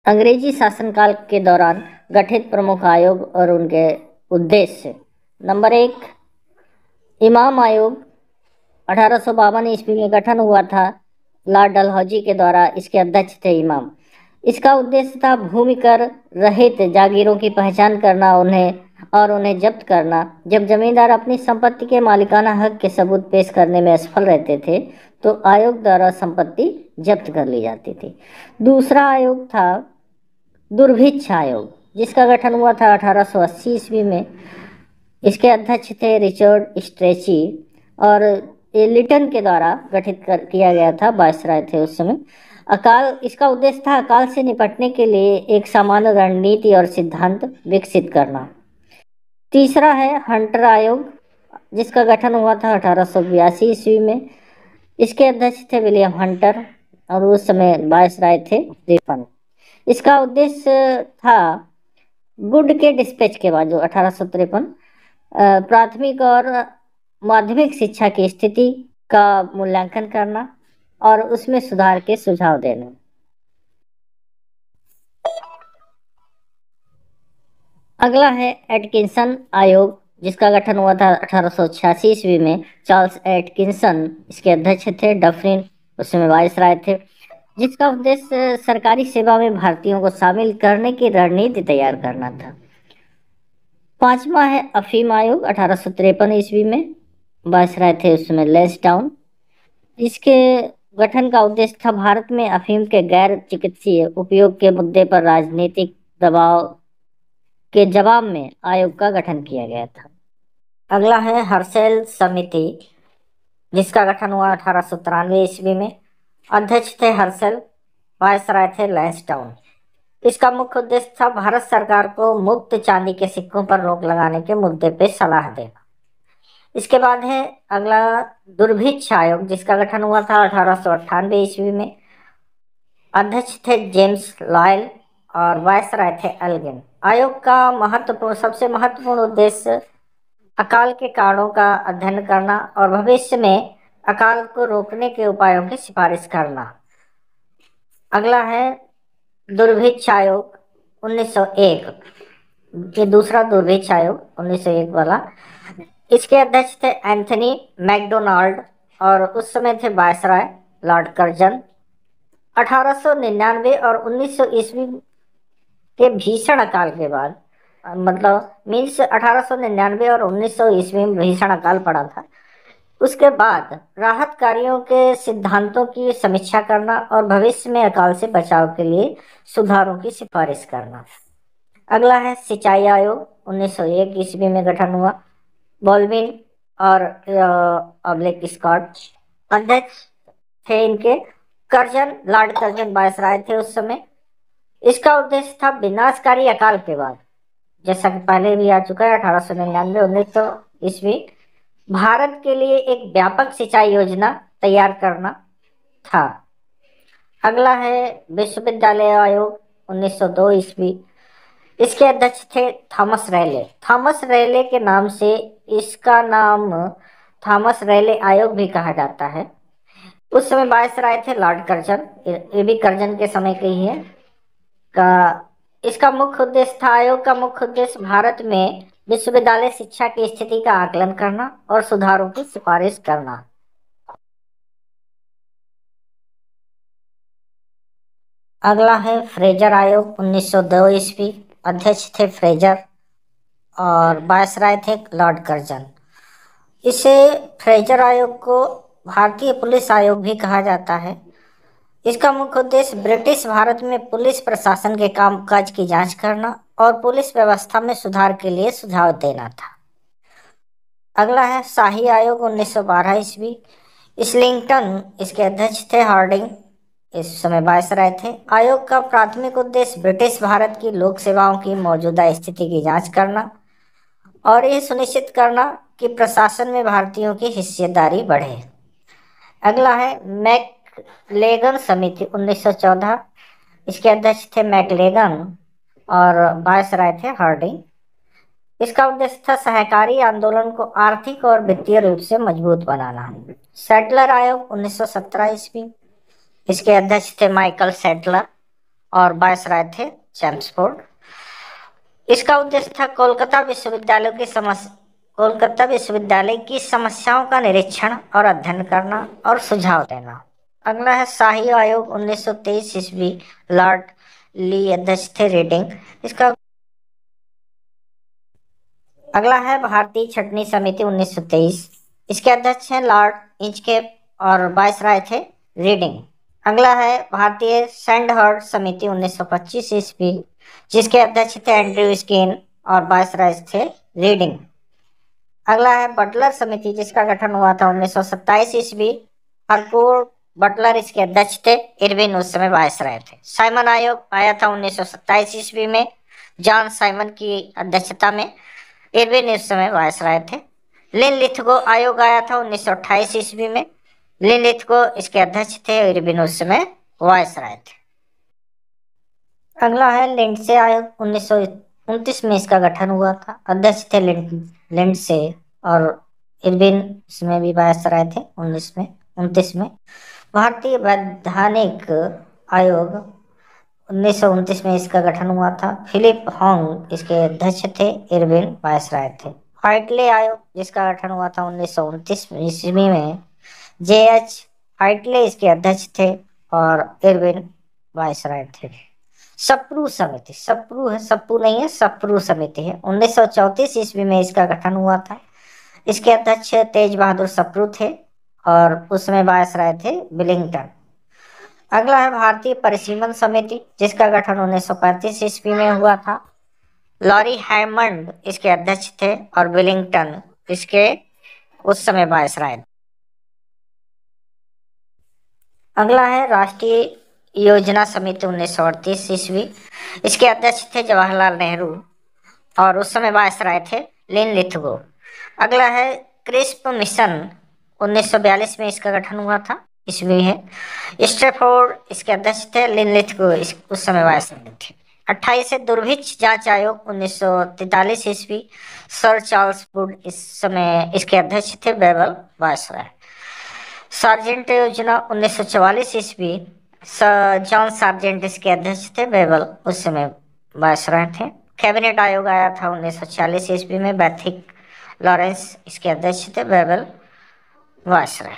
अंग्रेजी शासनकाल के दौरान गठित प्रमुख आयोग और उनके उद्देश्य। नंबर 1, इमाम आयोग 1852 ईस्वी में गठन हुआ था। लॉर्ड डलहौजी के द्वारा इसके अध्यक्ष थे इमाम। इसका उद्देश्य था भूमि कर रहित जागीरों की पहचान करना उन्हें जब्त करना। जब जमींदार अपनी संपत्ति के मालिकाना हक के सबूत पेश करने में असफल रहते थे तो आयोग द्वारा संपत्ति जब्त कर ली जाती थी। दूसरा आयोग था दुर्भिक्ष आयोग, जिसका गठन हुआ था 1880 ईस्वी में। इसके अध्यक्ष थे रिचर्ड स्ट्रेची और ये लिटन के द्वारा किया गया था। वायसराय थे उस समय। इसका उद्देश्य था अकाल से निपटने के लिए एक सामान्य रणनीति और सिद्धांत विकसित करना। तीसरा है हंटर आयोग, जिसका गठन हुआ था 1882 ईस्वी में। इसके अध्यक्ष थे विलियम हंटर और उस समय वायसराय थे रिपन। इसका उद्देश्य था गुड के डिस्पैच के बाद जो 1853 प्राथमिक और माध्यमिक शिक्षा की स्थिति का मूल्यांकन करना और उसमें सुधार के सुझाव देना। अगला है एटकिंसन आयोग, जिसका गठन हुआ था 1886 ईस्वी में। चार्ल्स एटकिंसन इसके अध्यक्ष थे। डफरिन उस समय वायसराय थे, जिसका उद्देश्य सरकारी सेवा में भारतीयों को शामिल करने की रणनीति तैयार करना था। पांचवा है अफीम आयोग 1853 ईस्वी में। वायसराय थे उस समय लैंसडाउन। इसके गठन का उद्देश्य था भारत में अफीम के गैर चिकित्सीय उपयोग के मुद्दे पर राजनीतिक दबाव के जवाब में आयोग का गठन किया गया था। अगला है हर्सेल समिति, जिसका गठन हुआ 1893 ईस्वी में। अध्यक्ष थे हर्सेल, वायसराय थे लैंसडाउन। इसका मुख्य उद्देश्य था भारत सरकार को मुक्त चांदी के सिक्कों पर रोक लगाने के मुद्दे पे सलाह देना। इसके बाद है अगला दुर्भिक्ष आयोग, जिसका गठन हुआ था 1898 ईस्वी में। अध्यक्ष थे जेम्स लॉयल और वायसराय थे एल्गिन। आयोग का सबसे महत्वपूर्ण उद्देश्य अकाल के कारणों का अध्ययन करना और भविष्य में अकाल को रोकने के उपायों की सिफारिश करना। अगला है दुर्भिक्ष आयोग 1901। ये दूसरा दुर्भिक्ष आयोग 1901 वाला। इसके अध्यक्ष थे एंथनी मैकडोनाल्ड और उस समय थे वायसराय लॉर्ड कर्जन। 1899 और 1900 ईस्वी के भीषण अकाल के बाद, मतलब मीन्स 1899 और 1900 ईस्वी में भीषण अकाल पड़ा था। उसके बाद राहत कार्यों के सिद्धांतों की समीक्षा करना और भविष्य में अकाल से बचाव के लिए सुधारों की सिफारिश करना। अगला है सिंचाई आयोग 1901 ईस्वी में गठन हुआ। बॉल्बिन और अब्लेक स्कॉट अध्यक्ष थे इनके। लॉर्ड कर्जन वायसराय थे उस समय। इसका उद्देश्य था विनाशकारी अकाल के बाद, जैसा कि पहले भी आ चुका है 1899 1900 ईस्वी, भारत के लिए एक व्यापक सिंचाई योजना तैयार करना था। अगला है विश्वविद्यालय आयोग 1902 ईस्वी। इसके अध्यक्ष थे थॉमस रेले। थॉमस रेले के नाम से इसका नाम थॉमस रेले आयोग भी कहा जाता है। उस समय वायसराय थे लॉर्ड कर्जन, ये भी कर्जन के समय के ही है। इसका मुख्य उद्देश्य था, आयोग का मुख्य उद्देश्य भारत में विश्वविद्यालय शिक्षा की स्थिति का आकलन करना और सुधारों की सिफारिश करना। अगला है फ्रेजर आयोग 1902 ईस्वी। अध्यक्ष थे फ्रेजर और वायसराय थे लॉर्ड कर्जन। इसे फ्रेजर आयोग को भारतीय पुलिस आयोग भी कहा जाता है। इसका मुख्य उद्देश्य ब्रिटिश भारत में पुलिस प्रशासन के कामकाज की जांच करना और पुलिस व्यवस्था में सुधार के लिए सुझाव देना था। अगला है शाही आयोग 1912 ईस्वी। इस्लिंगटन इसके अध्यक्ष थे। हार्डिंग इस समय वायसराय थे। आयोग का प्राथमिक उद्देश्य ब्रिटिश भारत की लोक सेवाओं की मौजूदा स्थिति की जांच करना और यह सुनिश्चित करना कि प्रशासन में भारतीयों की हिस्सेदारी बढ़े। अगला है मैकलेगन समिति 1914। इसके अध्यक्ष थे मैकलेगन और वायसराय थे हार्डिंग। इसका उद्देश्य था सहकारी आंदोलन को आर्थिक और वित्तीय रूप से मजबूत बनाना। सेटलर आयोग 1917 ईस्वी। इसके अध्यक्ष थे माइकल सेटलर और वायसराय थे चैम्सफोर्ड। इसका उद्देश्य था कोलकाता विश्वविद्यालय की समस्याओं का निरीक्षण और अध्ययन करना और सुझाव देना। अगला है शाही आयोग 1923 ईस्वी, लॉर्ड ली अध्यक्ष थे, रीडिंग। इसका अगला है भारतीय छटनी समिति 1923, इसके अध्यक्ष हैं लॉर्ड इंचकेप और वायसराय थे, रीडिंग। अगला है भारतीय सैंडहर्ड समिति 1925 ईस्वी, जिसके अध्यक्ष थे एंड्रयू स्किन और वायसराय थे, रीडिंग। अगला है बटलर समिति, जिसका गठन हुआ था 1927 ईस्वी, हरकोर्ट बटलर इसके अध्यक्ष थे, इरविन उस समय वायसराय थे। साइमन आयोग आया था 1927 ईस्वी में, जॉन साइमन की अध्यक्षता में, इरविन उस समय वायसराय थे। लिनलिथगो आयोग आया था 1928 ईस्वी में, लिनलिथगो इसके अध्यक्ष थे, इरविन उस समय वायसराय थे। अगला है लिंडसे आयोग 1929 में इसका गठन हुआ था, अध्यक्ष थे लिंडसे और इरविन इसमें भी वायसराय थे 29 में। भारतीय वैधानिक आयोग 1929 में इसका गठन हुआ था, फिलिप हॉन्ग इसके अध्यक्ष थे, इरविन वायसराय थे। हाइटले आयोग जिसका गठन हुआ था 1929 ईस्वी में, JH हाइटले इसके अध्यक्ष थे और इरविन वायसराय थे। सप्रू समिति, सप्रू है, सप्पू नहीं है, सप्रू समिति है, 1934 ईस्वी में इसका गठन हुआ था। इसके अध्यक्ष तेज बहादुर सप्रू थे और उसमें वायसराय थे, विलिंगटन। अगला है भारतीय परिसीमन समिति, जिसका गठन 1935 ईस्वी में हुआ था, लॉरी हैमंड इसके अध्यक्ष थे और विलिंगटन इसके उस समय वायसराय। अगला है राष्ट्रीय योजना समिति 1938 ईस्वी, इसके अध्यक्ष थे जवाहरलाल नेहरू और उस समय वायसराय थे, लिनलिथगो। अगला है क्रिस्प मिशन 1942 में इसका गठन हुआ था, ईस्वी है, स्ट्रैफोर्ड इसके अध्यक्ष थे, लिनलिथगो उस समय वायसराय थे। 28 है दुर्भिक्ष जांच आयोग 1943 ईस्वी, सर चार्ल्स वुड इस समय इसके अध्यक्ष थे, बेबल वायसराय। सार्जेंट योजना 1944 ईस्वी, जॉन सार्जेंट इसके अध्यक्ष थे, बेबल उस समय वायसराय थे। कैबिनेट आयोग आया था 1946 ईस्वी में, बैथिक लॉरेंस इसके अध्यक्ष थे, बेबल वायसराय।